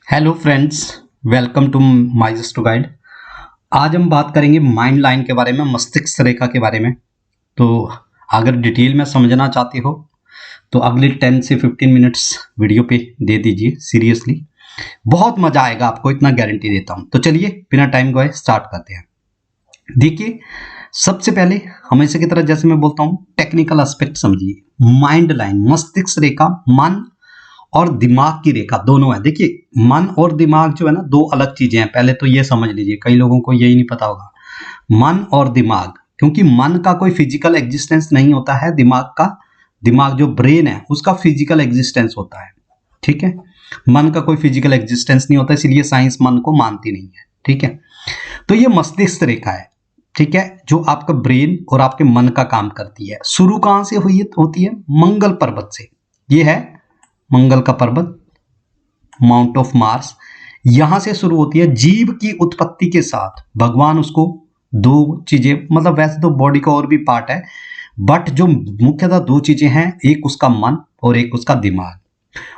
Hello friends, welcome to Majesto guide. आज हम बात करेंगे माइंड लाइन के बारे में, मस्तिष्क रेखा के बारे में। तो अगर डिटेल में समझना चाहते हो तो अगले 10 से 15 मिनट्स वीडियो पे दे दीजिए। सीरियसली बहुत मजा आएगा आपको, इतना गारंटी देता हूँ। तो चलिए बिना टाइम गवाए स्टार्ट करते हैं। देखिए, सबसे पहले हमेशा की तरह जैसे मैं बोलता हूँ, टेक्निकल एस्पेक्ट समझिए। माइंड लाइन, मस्तिष्क रेखा, मन और दिमाग की रेखा दोनों है। देखिए, मन और दिमाग जो है ना, दो अलग चीजें हैं। पहले तो ये समझ लीजिए, कई लोगों को यही नहीं पता होगा। मन और दिमाग, क्योंकि मन का कोई फिजिकल एग्जिस्टेंस नहीं होता है, दिमाग जो ब्रेन है उसका फिजिकल एग्जिस्टेंस होता है। ठीक है, मन का कोई फिजिकल एग्जिस्टेंस नहीं होता, इसलिए साइंस मन को मानती नहीं है। ठीक है, तो ये मस्तिष्क रेखा है। ठीक है, जो आपका ब्रेन और आपके मन का काम करती है। शुरू कहां से होती है? मंगल पर्वत से। ये है मंगल का पर्वत, माउंट ऑफ मार्स। यहां से शुरू होती है। जीव की उत्पत्ति के साथ भगवान उसको दो चीजें, मतलब वैसे तो बॉडी का और भी पार्ट है, बट जो मुख्यतः दो चीजें हैं, एक उसका मन और एक उसका दिमाग,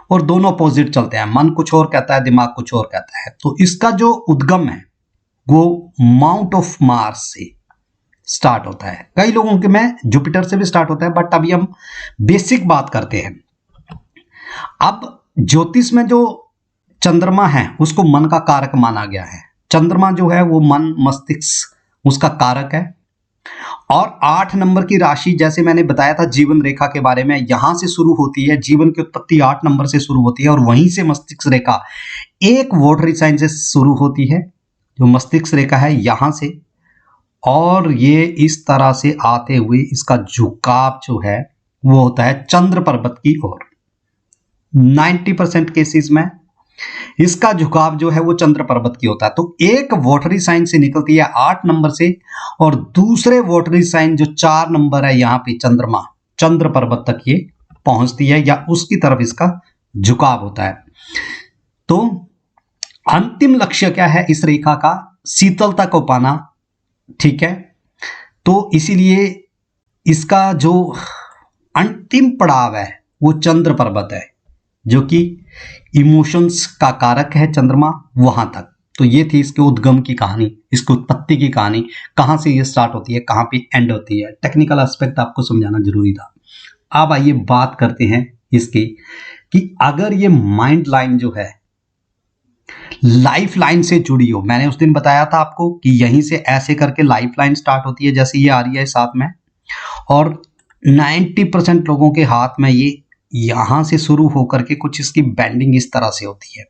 और दोनों अपोजिट चलते हैं। मन कुछ और कहता है, दिमाग कुछ और कहता है। तो इसका जो उद्गम है वो माउंट ऑफ मार्स से स्टार्ट होता है। कई लोगों के में जुपिटर से भी स्टार्ट होता है, बट अभी हम बेसिक बात करते हैं। अब ज्योतिष में जो चंद्रमा है उसको मन का कारक माना गया है। चंद्रमा जो है वो मन, मस्तिष्क उसका कारक है। और 8 नंबर की राशि, जैसे मैंने बताया था जीवन रेखा के बारे में, यहां से शुरू होती है। जीवन की उत्पत्ति 8 नंबर से शुरू होती है और वहीं से मस्तिष्क रेखा एक वोटरी साइन से शुरू होती है, जो मस्तिष्क रेखा है यहां से। और ये इस तरह से आते हुए इसका झुकाव जो है वो होता है चंद्र पर्वत की ओर। 90% केसेस में इसका झुकाव जो है वो चंद्र पर्वत की होता है। तो एक वोटरी साइन से निकलती है 8 नंबर से, और दूसरे वोटरी साइन जो 4 नंबर है यहाँ पे चंद्रमा, चंद्र पर्वत तक ये पहुंचती है, या उसकी तरफ इसका झुकाव होता है। तो अंतिम लक्ष्य क्या है इस रेखा का? शीतलता को पाना। ठीक है, तो इसीलिए इसका जो अंतिम पड़ाव है वो चंद्र पर्वत है, जो कि इमोशंस का कारक है चंद्रमा, वहां तक। तो ये थी इसके उद्गम की कहानी, इसकी उत्पत्ति की कहानी, कहां से ये स्टार्ट होती है, कहां पे एंड होती है। टेक्निकल एस्पेक्ट आपको समझाना जरूरी था। अब आइए बात करते हैं इसकी, कि अगर ये माइंड लाइन जो है लाइफ लाइन से जुड़ी हो। मैंने उस दिन बताया था आपको कि यहीं से ऐसे करके लाइफ लाइन स्टार्ट होती है, जैसे ये आ रही है साथ में, और 90% लोगों के हाथ में ये यहां से शुरू होकर के कुछ इसकी बेंडिंग इस तरह से होती है।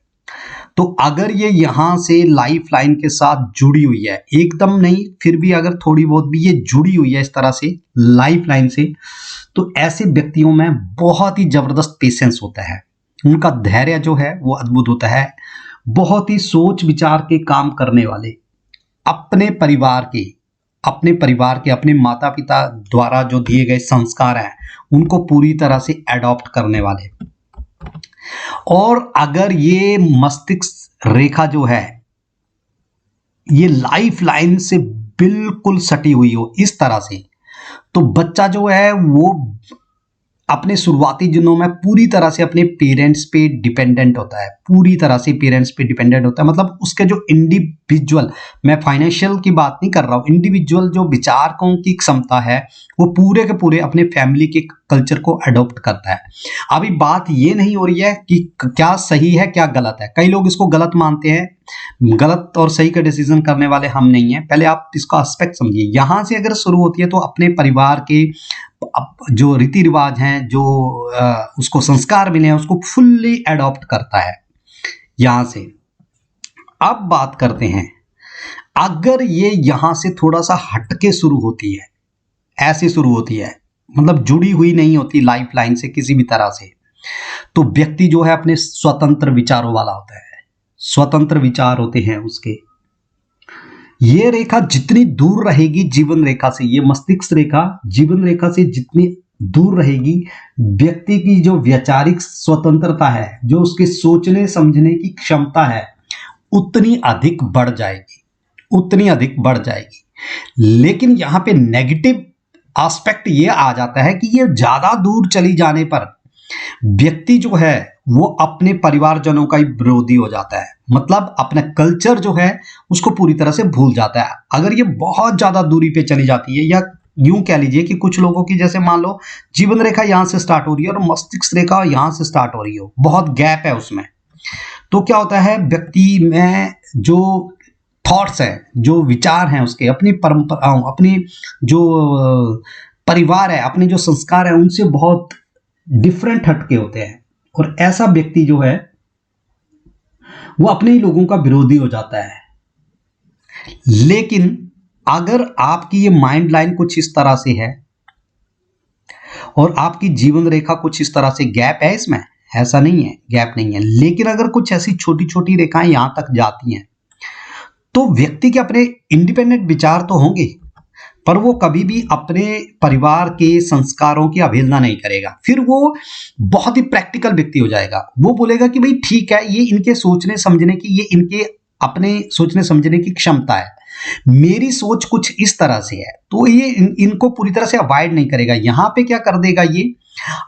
तो अगर ये यहां से लाइफ लाइन के साथ जुड़ी हुई है, एकदम नहीं, फिर भी अगर थोड़ी बहुत भी ये जुड़ी हुई है इस तरह से लाइफ लाइन से, तो ऐसे व्यक्तियों में बहुत ही जबरदस्त पेशेंस होता है। उनका धैर्य जो है वो अद्भुत होता है। बहुत ही सोच विचार के काम करने वाले, अपने परिवार के, अपने माता पिता द्वारा जो दिए गए संस्कार हैं उनको पूरी तरह से एडॉप्ट करने वाले। और अगर ये मस्तिष्क रेखा जो है ये लाइफ लाइन से बिल्कुल सटी हुई हो इस तरह से, तो बच्चा जो है वो अपने शुरुआती दिनों में पूरी तरह से अपने पेरेंट्स पे डिपेंडेंट होता है, पूरी तरह से पेरेंट्स पे डिपेंडेंट होता है। मतलब उसके जो इंडिविजुअल, मैं फाइनेंशियल की बात नहीं कर रहा हूँ, इंडिविजुअल जो विचारकों की क्षमता है वो पूरे के पूरे अपने फैमिली के कल्चर को अडॉप्ट करता है। अभी बात ये नहीं हो रही है कि क्या सही है क्या गलत है, कई लोग इसको गलत मानते हैं। गलत और सही का डिसीजन करने वाले हम नहीं है। पहले आप इसका एस्पेक्ट समझिए। यहां से अगर शुरू होती है तो अपने परिवार के जो रीति रिवाज हैं, जो उसको संस्कार मिले हैं, उसको फुल्ली एडॉप्ट करता है यहां से। अब बात करते हैं, अगर ये यहां से थोड़ा सा हटके शुरू होती है, ऐसे शुरू होती है, मतलब जुड़ी हुई नहीं होती लाइफ लाइन से किसी भी तरह से, तो व्यक्ति जो है अपने स्वतंत्र विचारों वाला होता है। स्वतंत्र विचार होते हैं उसके। ये रेखा जितनी दूर रहेगी जीवन रेखा से, ये मस्तिष्क रेखा जीवन रेखा से जितनी दूर रहेगी, व्यक्ति की जो वैचारिक स्वतंत्रता है, जो उसके सोचने समझने की क्षमता है, उतनी अधिक बढ़ जाएगी, उतनी अधिक बढ़ जाएगी। लेकिन यहां पे नेगेटिव एस्पेक्ट ये आ जाता है कि ये ज्यादा दूर चली जाने पर व्यक्ति जो है वो अपने परिवारजनों का ही विरोधी हो जाता है, मतलब अपना कल्चर जो है उसको पूरी तरह से भूल जाता है। अगर ये बहुत ज्यादा दूरी पे चली जाती है, या यूं कह लीजिए कि कुछ लोगों की जैसे मान लो जीवन रेखा यहां से स्टार्ट हो रही है और मस्तिष्क रेखा यहां से स्टार्ट हो रही हो, बहुत गैप है उसमें, तो क्या होता है व्यक्ति में जो थॉट्स हैं, जो विचार हैं उसके, अपनी परंपराओं, अपनी जो परिवार है, अपने जो संस्कार है उनसे बहुत डिफरेंट हटके होते हैं। और ऐसा व्यक्ति जो है वो अपने ही लोगों का विरोधी हो जाता है। लेकिन अगर आपकी ये माइंड लाइन कुछ इस तरह से है और आपकी जीवन रेखा कुछ इस तरह से, गैप है इसमें, ऐसा नहीं है गैप नहीं है, लेकिन अगर कुछ ऐसी छोटी छोटी रेखाएं यहां तक जाती हैं तो व्यक्ति के अपने इंडिपेंडेंट विचार तो होंगे, पर वो कभी भी अपने परिवार के संस्कारों की अवहेलना नहीं करेगा। फिर वो बहुत ही प्रैक्टिकल व्यक्ति हो जाएगा। वो बोलेगा कि भाई ठीक है, ये इनके सोचने समझने की, ये इनके अपने सोचने समझने की क्षमता है, मेरी सोच कुछ इस तरह से है, तो ये इनको पूरी तरह से अवॉइड नहीं करेगा। यहां पे क्या कर देगा ये,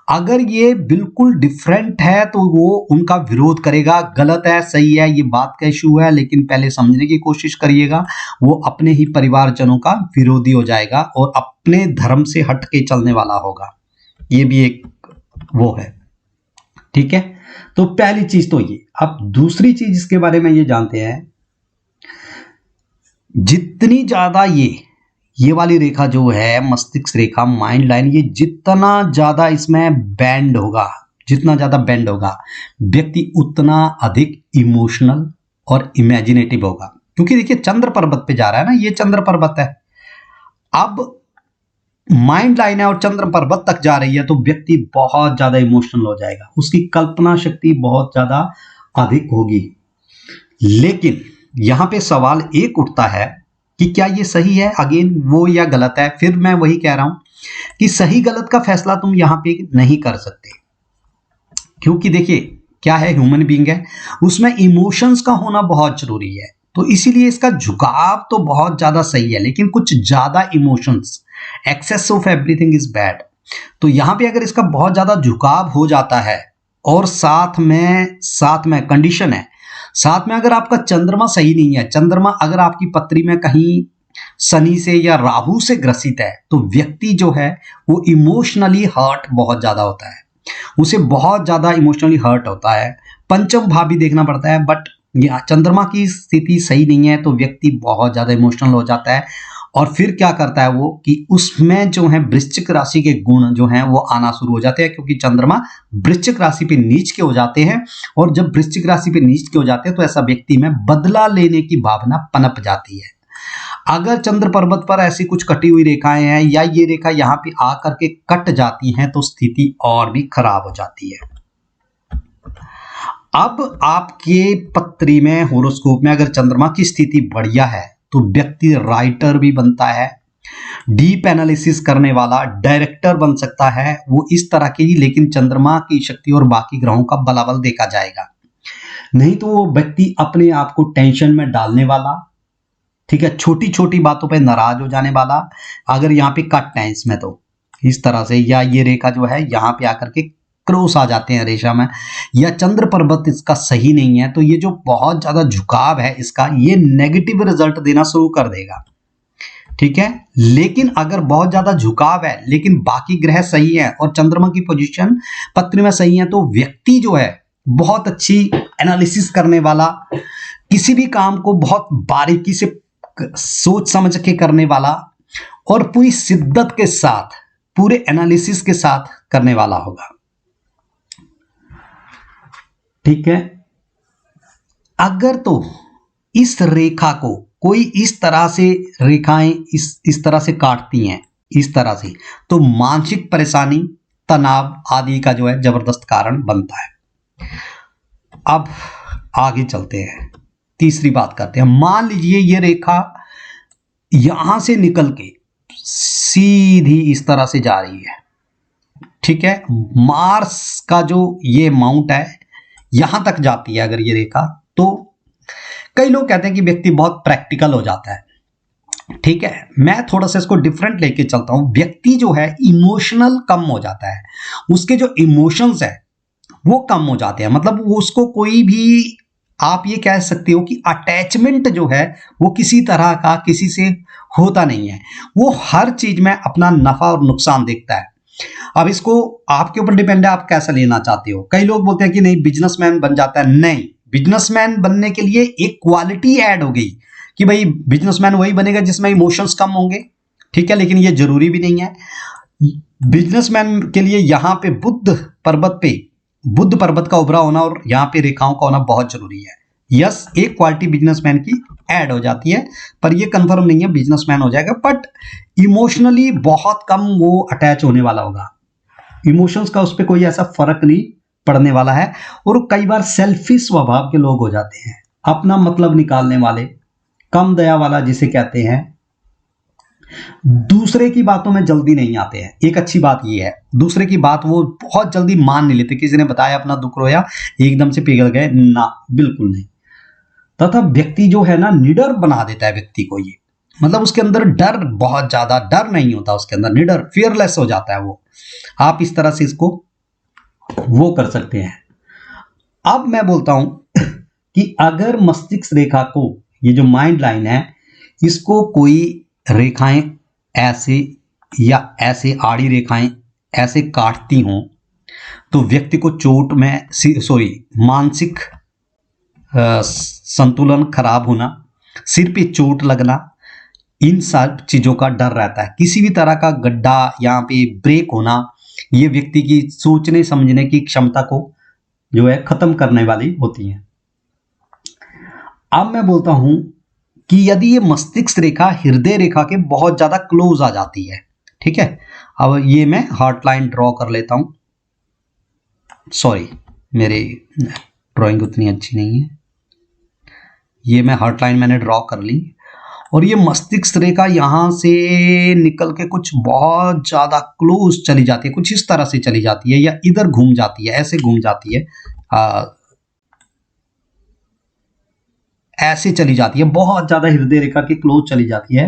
अगर ये बिल्कुल डिफरेंट है तो वो उनका विरोध करेगा, गलत है सही है ये बात का इशू है, लेकिन पहले समझने की कोशिश करिएगा। वो अपने ही परिवारजनों का विरोधी हो जाएगा और अपने धर्म से हट के चलने वाला होगा। ये भी एक वो है, ठीक है। तो पहली चीज तो ये। अब दूसरी चीज इसके बारे में ये जानते हैं, जितनी ज्यादा ये वाली रेखा जो है मस्तिष्क रेखा, माइंड लाइन, ये जितना ज्यादा इसमें बैंड होगा, जितना ज्यादा बैंड होगा, व्यक्ति उतना अधिक इमोशनल और इमेजिनेटिव होगा। क्योंकि देखिए चंद्र पर्वत पे जा रहा है ना, ये चंद्र पर्वत है, अब माइंड लाइन है और चंद्र पर्वत तक जा रही है, तो व्यक्ति बहुत ज्यादा इमोशनल हो जाएगा, उसकी कल्पना शक्ति बहुत ज्यादा अधिक होगी। लेकिन यहां पे सवाल एक उठता है कि क्या ये सही है, अगेन वो, या गलत है। फिर मैं वही कह रहा हूं कि सही गलत का फैसला तुम यहां पे नहीं कर सकते, क्योंकि देखिए क्या है, ह्यूमन बीइंग है, उसमें इमोशंस का होना बहुत जरूरी है। तो इसीलिए इसका झुकाव तो बहुत ज्यादा सही है, लेकिन कुछ ज्यादा emotions, excess of everything is bad. तो यहां पे अगर इसका बहुत ज्यादा झुकाव हो जाता है और साथ में कंडीशन है, साथ में अगर आपका चंद्रमा सही नहीं है, चंद्रमा अगर आपकी पत्री में कहीं शनि से या राहु से ग्रसित है, तो व्यक्ति जो है वो इमोशनली हर्ट बहुत ज्यादा होता है, उसे बहुत ज्यादा इमोशनली हर्ट होता है। पंचम भाव भी देखना पड़ता है, बट चंद्रमा की स्थिति सही नहीं है तो व्यक्ति बहुत ज्यादा इमोशनल हो जाता है। और फिर क्या करता है वो कि उसमें जो है वृश्चिक राशि के गुण जो हैं वो आना शुरू हो जाते हैं, क्योंकि चंद्रमा वृश्चिक राशि पे नीच के हो जाते हैं। और जब वृश्चिक राशि पे नीच के हो जाते हैं तो ऐसा व्यक्ति में बदला लेने की भावना पनप जाती है। अगर चंद्र पर्वत पर ऐसी कुछ कटी हुई रेखाएं हैं या ये रेखा यहाँ पे आकर के कट जाती हैं तो स्थिति और भी खराब हो जाती है। अब आपके पत्री में, होरोस्कोप में अगर चंद्रमा की स्थिति बढ़िया है तो व्यक्ति राइटर भी बनता है, डीप एनालिसिस करने वाला, डायरेक्टर बन सकता है, वो इस तरह की। लेकिन चंद्रमा की शक्ति और बाकी ग्रहों का बलाबल देखा जाएगा, नहीं तो वो व्यक्ति अपने आप को टेंशन में डालने वाला, ठीक है, छोटी छोटी बातों पे नाराज हो जाने वाला। अगर यहाँ पे कट है इसमें तो इस तरह से, या ये रेखा जो है यहाँ पे आकर के क्रॉस आ जाते हैं रेशा में, या चंद्र पर्वत इसका सही नहीं है, तो ये जो बहुत ज्यादा झुकाव है इसका, ये नेगेटिव रिजल्ट देना शुरू कर देगा, ठीक है। लेकिन अगर बहुत ज्यादा झुकाव है लेकिन बाकी ग्रह सही है और चंद्रमा की पोजीशन पत्री में सही है, तो व्यक्ति जो है बहुत अच्छी एनालिसिस करने वाला, किसी भी काम को बहुत बारीकी से सोच समझ के करने वाला और पूरी शिद्दत के साथ, पूरे एनालिसिस के साथ करने वाला होगा, ठीक है। अगर तो इस रेखा को कोई इस तरह से, रेखाएं इस तरह से काटती हैं, इस तरह से, तो मानसिक परेशानी, तनाव आदि का जो है जबरदस्त कारण बनता है। अब आगे चलते हैं, तीसरी बात करते हैं। मान लीजिए ये रेखा यहां से निकल के सीधी इस तरह से जा रही है, ठीक है, मार्स का जो ये माउंट है यहां तक जाती है अगर ये रेखा, तो कई लोग कहते हैं कि व्यक्ति बहुत प्रैक्टिकल हो जाता है, ठीक है। मैं थोड़ा सा इसको डिफरेंट लेके चलता हूं। व्यक्ति जो है इमोशनल कम हो जाता है, उसके जो इमोशंस है वो कम हो जाते हैं। मतलब वो उसको कोई भी, आप ये कह सकते हो कि अटैचमेंट जो है वो किसी तरह का किसी से होता नहीं है। वो हर चीज में अपना नफा और नुकसान देखता है। अब इसको आपके ऊपर डिपेंड है, आप कैसा लेना चाहते हो। कई लोग बोलते हैं कि नहीं बिजनेसमैन बन जाता है। नहीं, बिजनेसमैन बनने के लिए एक क्वालिटी ऐड हो गई कि भाई बिजनेसमैन वही बनेगा जिसमें इमोशंस कम होंगे, ठीक है, लेकिन ये जरूरी भी नहीं है। बिजनेसमैन के लिए यहाँ पे बुद्ध पर्वत का उभरा होना और यहाँ पे रेखाओं का होना बहुत जरूरी है। यस, एक क्वालिटी बिजनेसमैन की ऐड हो जाती है, पर ये कंफर्म नहीं है बिजनेसमैन हो जाएगा, बट इमोशनली बहुत कम वो अटैच होने वाला होगा। इमोशंस का उस पर कोई ऐसा फर्क नहीं पड़ने वाला है। और कई बार सेल्फिश स्वभाव के लोग हो जाते हैं, अपना मतलब निकालने वाले, कम दया वाला जिसे कहते हैं, दूसरे की बातों में जल्दी नहीं आते हैं। एक अच्छी बात ये है, दूसरे की बात वो बहुत जल्दी मान नहीं लेते। किसी ने बताया अपना दुख रोया, एकदम से पिघल गए ना, बिल्कुल नहीं। तथा व्यक्ति जो है ना, निडर बना देता है व्यक्ति को ये। मतलब उसके अंदर डर, बहुत ज्यादा डर नहीं होता उसके अंदर, निडर फियरलेस हो जाता है वो। आप इस तरह से इसको वो कर सकते हैं। अब मैं बोलता हूं कि अगर मस्तिष्क रेखा को, ये जो माइंड लाइन है, इसको कोई रेखाएं ऐसे या ऐसे आड़ी रेखाएं ऐसे काटती हों तो व्यक्ति को चोट में मानसिक संतुलन खराब होना, सिर पे चोट लगना, इन सब चीजों का डर रहता है। किसी भी तरह का गड्ढा यहाँ पे ब्रेक होना, ये व्यक्ति की सोचने समझने की क्षमता को जो है खत्म करने वाली होती है। अब मैं बोलता हूं कि यदि ये मस्तिष्क रेखा हृदय रेखा के बहुत ज्यादा क्लोज आ जाती है, ठीक है, अब ये मैं हार्ट लाइन ड्रॉ कर लेता हूं। सॉरी, मेरी ड्राइंग उतनी अच्छी नहीं है। ये मैं हार्ट लाइन मैंने ड्रॉ कर ली, और ये मस्तिष्क रेखा यहां से निकल के कुछ बहुत ज्यादा क्लोज चली जाती है, कुछ इस तरह से चली जाती है, या इधर घूम जाती है, ऐसे घूम जाती है, ऐसे चली जाती है, बहुत ज्यादा हृदय रेखा के क्लोज चली जाती है।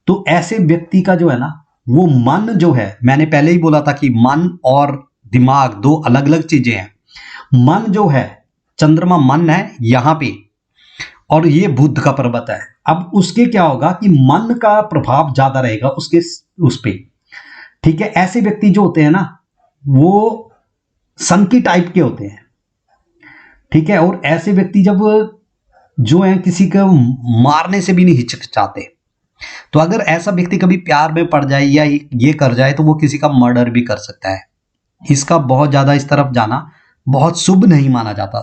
तो ऐसे व्यक्ति का जो है ना, वो मन जो है, मैंने पहले ही बोला था कि मन और दिमाग दो अलग अलग चीजें हैं। मन जो है, चंद्रमा मन है यहां पे, और ये बुध का पर्वत है। अब उसके क्या होगा कि मन का प्रभाव ज्यादा रहेगा उसके उस पे, ठीक है। ऐसे व्यक्ति जो होते हैं ना, वो सनकी टाइप के होते हैं, ठीक है। और ऐसे व्यक्ति जब जो है किसी को मारने से भी नहीं हिचकिचाते। तो अगर ऐसा व्यक्ति कभी प्यार में पड़ जाए या ये कर जाए तो वो किसी का मर्डर भी कर सकता है। इसका बहुत ज्यादा इस तरफ जाना बहुत शुभ नहीं माना जाता।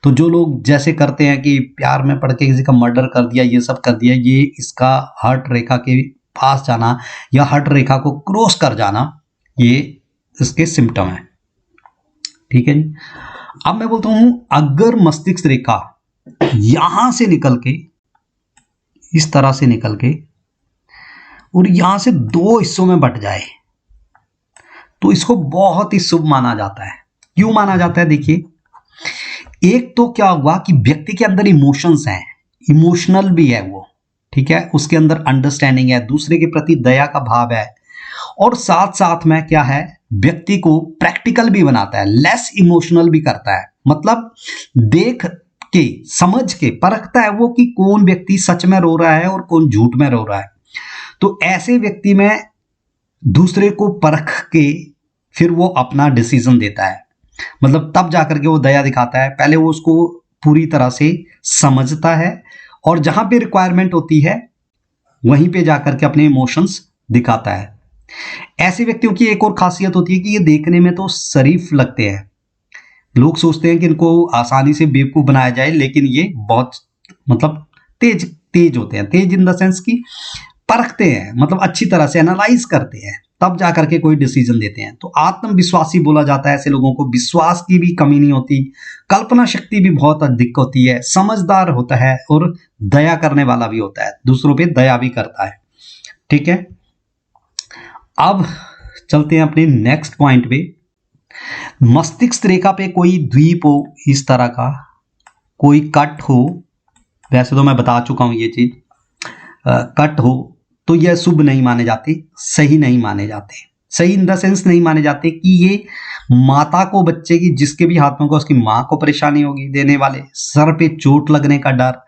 तो जो लोग जैसे करते हैं कि प्यार में पड़ के किसी का मर्डर कर दिया, ये सब कर दिया, ये इसका हर्ट रेखा के पास जाना या हर्ट रेखा को क्रॉस कर जाना, ये इसके सिम्टम है, ठीक है जी। अब मैं बोलता हूं, अगर मस्तिष्क रेखा यहां से निकल के, इस तरह से निकल के, और यहां से दो हिस्सों में बट जाए तो इसको बहुत ही शुभ माना जाता है। क्यों माना जाता है? देखिए, एक तो क्या हुआ कि व्यक्ति के अंदर इमोशंस हैं, इमोशनल भी है वो, ठीक है, उसके अंदर अंडरस्टैंडिंग है, दूसरे के प्रति दया का भाव है, और साथ साथ में क्या है, व्यक्ति को प्रैक्टिकल भी बनाता है, लेस इमोशनल भी करता है। मतलब देख के, समझ के परखता है वो कि कौन व्यक्ति सच में रो रहा है और कौन झूठ में रो रहा है। तो ऐसे व्यक्ति में दूसरे को परख के फिर वो अपना डिसीजन देता है। मतलब तब जाकर के वो दया दिखाता है। पहले वो उसको पूरी तरह से समझता है, और जहां पे रिक्वायरमेंट होती है वहीं पे जाकर के अपने इमोशंस दिखाता है। ऐसे व्यक्तियों की एक और खासियत होती है कि ये देखने में तो शरीफ लगते हैं। लोग सोचते हैं कि इनको आसानी से बेवकूफ बनाया जाए, लेकिन ये बहुत मतलब तेज होते हैं। तेज इन द सेंस की परखते हैं, मतलब अच्छी तरह से एनालाइज करते हैं, तब जाकर के कोई डिसीजन देते हैं। तो आत्मविश्वासी बोला जाता है ऐसे लोगों को। विश्वास की भी कमी नहीं होती, कल्पना शक्ति भी बहुत अधिक होती है, समझदार होता है, और दया करने वाला भी होता है, दूसरों पे दया भी करता है, ठीक है। अब चलते हैं अपने नेक्स्ट पॉइंट पे। मस्तिष्क रेखा पे कोई द्वीप हो, इस तरह का कोई कट हो, वैसे तो मैं बता चुका हूं ये चीज, कट हो तो यह शुभ नहीं माने जाते, सही नहीं माने जाते। सही इन द सेंस नहीं माने जाते कि ये माता को, बच्चे की जिसके भी हाथ में होगा उसकी माँ को परेशानी होगी देने वाले, सर पे चोट लगने का डर,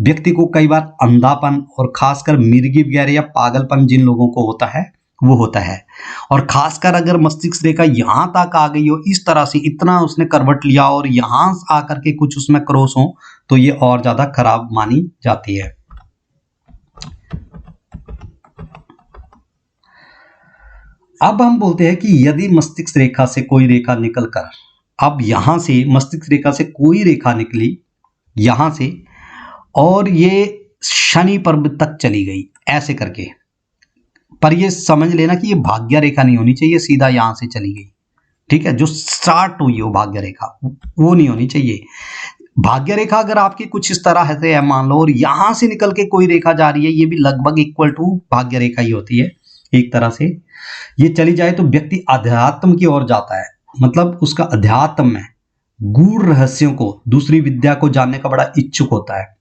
व्यक्ति को कई बार अंधापन और खासकर मिर्गी वगैरह या पागलपन जिन लोगों को होता है वो होता है। और खासकर अगर मस्तिष्क रेखा यहाँ तक आ गई हो, इस तरह से इतना उसने करवट लिया और यहाँ आकर के कुछ उसमें क्रॉस हो, तो ये और ज्यादा खराब मानी जाती है। अब हम बोलते हैं कि यदि मस्तिष्क रेखा से कोई रेखा निकलकर, अब यहां से मस्तिष्क रेखा से कोई रेखा निकली यहां से और ये शनि पर्वत तक चली गई ऐसे करके, पर ये समझ लेना कि ये भाग्य रेखा नहीं होनी चाहिए, सीधा यहां से चली गई, ठीक है, जो स्टार्ट हुई हो भाग्य रेखा वो नहीं होनी चाहिए। भाग्य रेखा अगर आपकी कुछ इस तरह से है मान लो, और यहां से निकल के कोई रेखा जा रही है, ये भी लगभग इक्वल टू भाग्य रेखा ही होती है एक तरह से, ये चली जाए तो व्यक्ति अध्यात्म की ओर जाता है, मतलब उसका अध्यात्म में गूढ़ रहस्यों को, दूसरी विद्या को जानने का बड़ा इच्छुक होता है।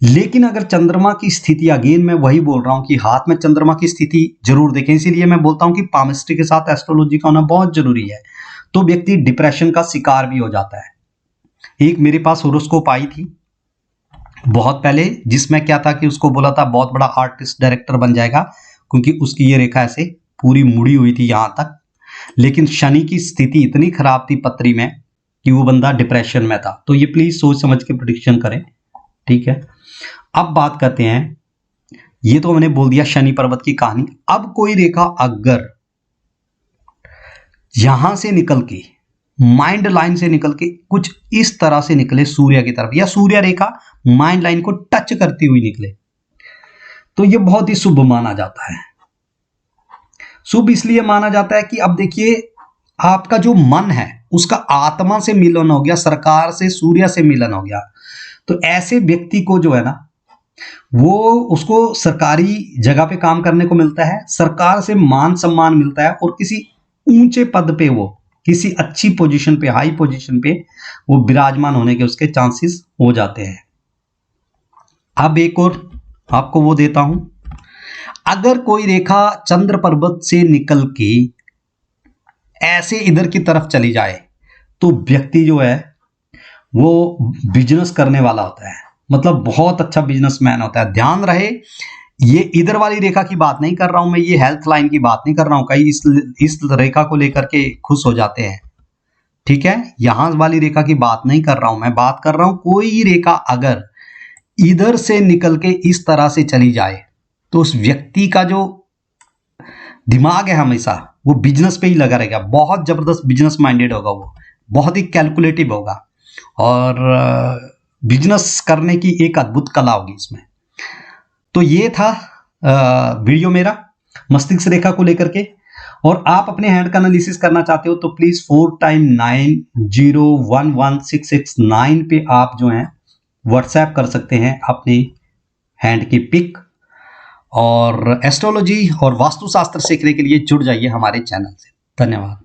लेकिन अगर चंद्रमा की स्थिति, अगेन मैं वही बोल रहा हूं कि हाथ में चंद्रमा की स्थिति जरूर देखें, इसीलिए मैं बोलता हूं कि पामिस्ट्री के साथ एस्ट्रोलॉजी का होना बहुत जरूरी है, तो व्यक्ति डिप्रेशन का शिकार भी हो जाता है। एक मेरे पास होरोस्कोप आई थी बहुत पहले, जिसमें क्या था कि उसको बोला था बहुत बड़ा आर्टिस्ट डायरेक्टर बन जाएगा, क्योंकि उसकी ये रेखा ऐसे पूरी मुड़ी हुई थी यहां तक, लेकिन शनि की स्थिति इतनी खराब थी पत्री में कि वो बंदा डिप्रेशन में था। तो ये प्लीज सोच समझ के प्रेडिक्शन करें, ठीक है। अब बात करते हैं, ये तो मैंने बोल दिया शनि पर्वत की कहानी। अब कोई रेखा अगर यहां से निकल के, माइंड लाइन से निकल के कुछ इस तरह से निकले सूर्य की तरफ, या सूर्य रेखा माइंड लाइन को टच करती हुई निकले, तो ये बहुत ही शुभ माना जाता है। शुभ इसलिए माना जाता है कि अब देखिए आपका जो मन है उसका आत्मा से मिलन हो गया, सरकार से, सूर्य से मिलन हो गया, तो ऐसे व्यक्ति को जो है ना वो, उसको सरकारी जगह पे काम करने को मिलता है, सरकार से मान सम्मान मिलता है, और किसी ऊंचे पद पे, वो किसी अच्छी पोजीशन पे, हाई पोजीशन पे वो विराजमान होने के उसके चांसेस हो जाते हैं। अब एक और आपको वो देता हूं, अगर कोई रेखा चंद्र पर्वत से निकल के ऐसे इधर की तरफ चली जाए तो व्यक्ति जो है वो बिजनेस करने वाला होता है, मतलब बहुत अच्छा बिजनेसमैन होता है। ध्यान रहे, ये इधर वाली रेखा की बात नहीं कर रहा हूं मैं, ये हेल्थ लाइन की बात नहीं कर रहा हूं, कई इस रेखा को लेकर के खुश हो जाते हैं, ठीक है, यहां वाली रेखा की बात नहीं कर रहा हूं मैं, बात कर रहा हूं कोई रेखा अगर इधर से निकल के इस तरह से चली जाए तो उस व्यक्ति का जो दिमाग है हमेशा वो बिजनेस पे ही लगा रहेगा, बहुत जबरदस्त बिजनेस माइंडेड होगा, वो बहुत ही कैलकुलेटिव होगा, और बिजनेस करने की एक अद्भुत कला होगी इसमें। तो ये था वीडियो मेरा मस्तिष्क रेखा को लेकर के, और आप अपने हैंड का एनालिसिस करना चाहते हो तो प्लीज 4x9011669 पे आप जो हैं व्हाट्सएप कर सकते हैं अपनी हैंड की पिक, और एस्ट्रोलॉजी और वास्तुशास्त्र सीखने के लिए जुड़ जाइए हमारे चैनल से। धन्यवाद।